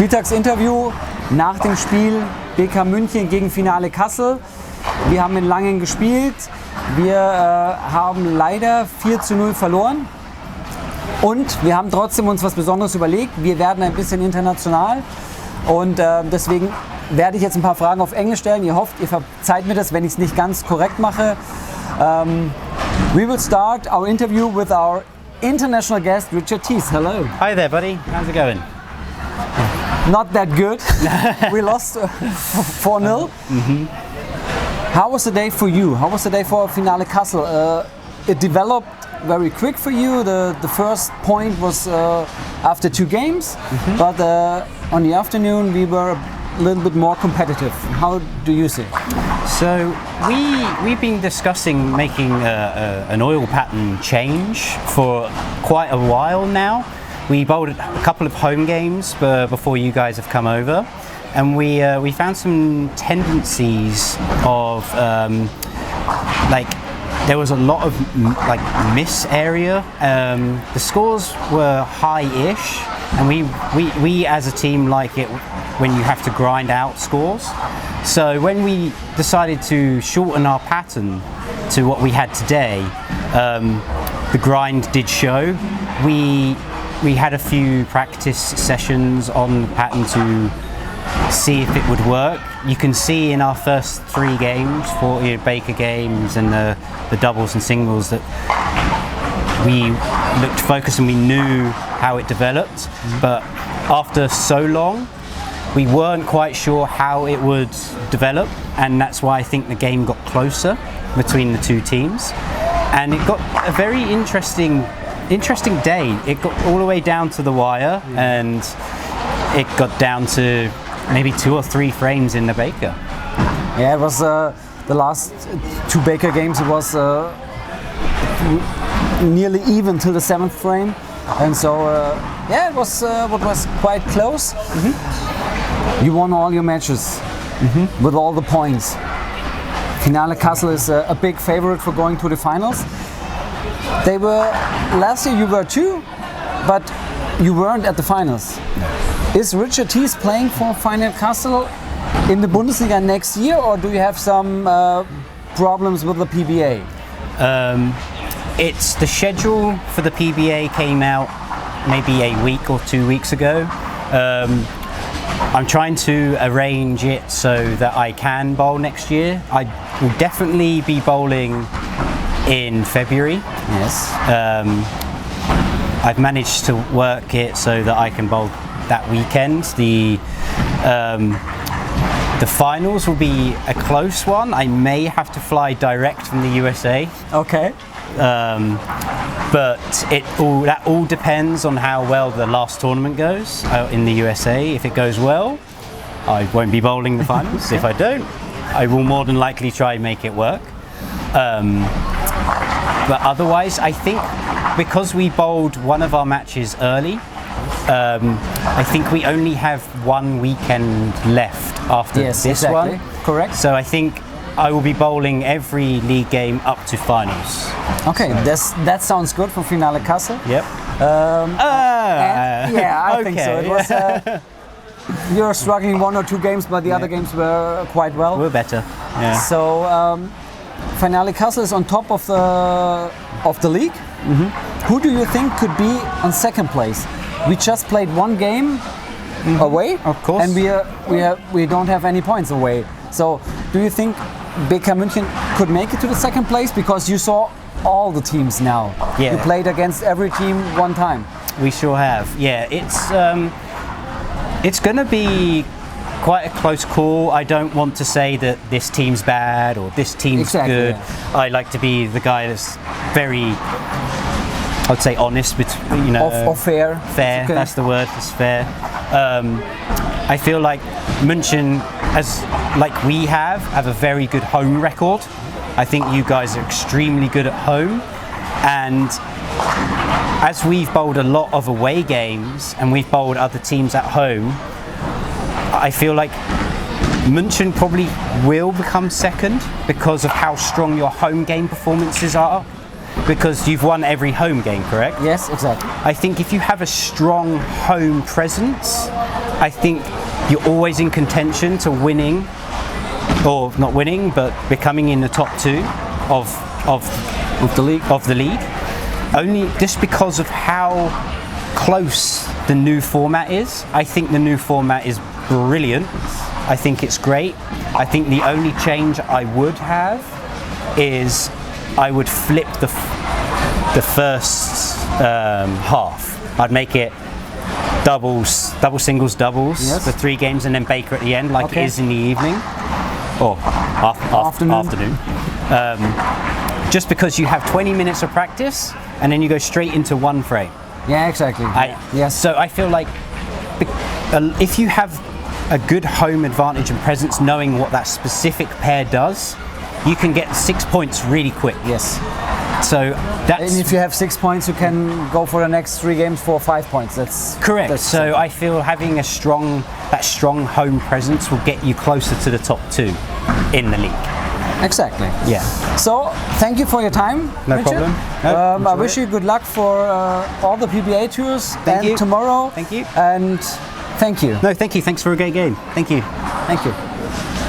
Spieltagsinterview nach dem Spiel BK München gegen Finale Kassel. Wir haben in Langen gespielt. Wir haben leider 4:0 verloren. Und wir haben trotzdem uns was Besonderes überlegt. Wir werden ein bisschen international. Und deswegen werde ich jetzt ein paar Fragen auf Englisch stellen. Ihr hofft, ihr verzeiht mir das, wenn ich es nicht ganz korrekt mache. We will start our interview with our international guest, Richard Teece. Hello. Hi there, buddy. How's it going? Not that good. We lost 4-0. How was the day for you? How was the day for Finale Kassel? It developed very quick for you. The first point was after 2 games, but on the afternoon we were a little bit more competitive. How do you see? So we've been discussing making an oil pattern change for quite a while now. We bowled a couple of home games before you guys have come over, and we found some tendencies of like there was a lot of like miss area. The scores were high-ish, and we as a team like it when you have to grind out scores. So when we decided to shorten our pattern to what we had today, the grind did show. We had a few practice sessions on the pattern to see if it would work. You can see in our first 3 games, 4 Baker games and the doubles and singles, that we looked focused and we knew how it developed. But after so long, we weren't quite sure how it would develop, and that's why I think the game got closer between the 2 teams. And it got a very interesting day. It got all the way down to the wire, and it got down to maybe 2 or 3 frames in the Baker. Yeah, it was the last 2 Baker games. It was nearly even till the 7th frame, and so yeah, it was quite close. You won all your matches with all the points. Finale Kassel is a big favorite for going to the finals. They were last year. You were too, but you weren't at the finals. Is Richard Teece playing for Finale Kassel in the Bundesliga next year, or do you have some problems with the PBA? It's the schedule for the PBA came out maybe a week or 2 weeks ago. I'm trying to arrange it so that I can bowl next year. I will definitely be bowling in February. Yes. I've managed to work it so that I can bowl that weekend. The finals will be a close one. I may have to fly direct from the USA. Okay. But that all depends on how well the last tournament goes in the USA. If it goes well, I won't be bowling the finals. If I don't, I will more than likely try and make it work. But otherwise, I think because we bowled one of our matches early, I think we only have 1 weekend left after this one. Correct. So I think I will be bowling every league game up to finals. Okay, so that sounds good for Finale Kassel. Yep. Yeah, I think so. It was. You're struggling 1 or 2 games, but the other games were quite well. We're better. Yeah. So Finale Kassel is on top of the league. Who do you think could be on 2nd place? We just played 1 game away, of course, and we don't have any points away. So do you think BK München could make it to the 2nd place, because you saw all the teams now? Yeah. You played against every team 1 time. We sure have. Yeah, it's going to be quite a close call. I don't want to say that this team's bad or this team's good. Yeah. I like to be the guy that's very, I'd say, honest, but or fair. Fair, okay. That's the word. It's fair. I feel like München, like we have a very good home record. I think you guys are extremely good at home, and as we've bowled a lot of away games and we've bowled other teams at home, I feel like München probably will become 2nd because of how strong your home game performances are. Because you've won every home game, correct? Yes, exactly. I think if you have a strong home presence, I think you're always in contention to winning, or not winning, but becoming in the top 2 of the league. Only just because of how close the new format is. I think the new format is brilliant. I think it's great. I think the only change I would have is I would flip the first half. I'd make it double singles, doubles Yes. for 3 games, and then Baker at the end, like it is in the evening or afternoon. Just because you have 20 minutes of practice and then you go straight into one frame. Yeah, exactly. Yes. So I feel like if you have a good home advantage and presence, knowing what that specific pair does, you can get 6 points really quick. Yes. So that's, and if you have 6 points, you can go for the next 3 games for 5 points. That's correct. So I feel having that strong home presence will get you closer to the top 2 in the league. Exactly. Yeah. So thank you for your time. No Richard. problem. No, I wish you good luck for all the PBA tours Thank you. tomorrow. Thank you. And thank you. No, thank you. Thanks for a great game. Thank you. Thank you.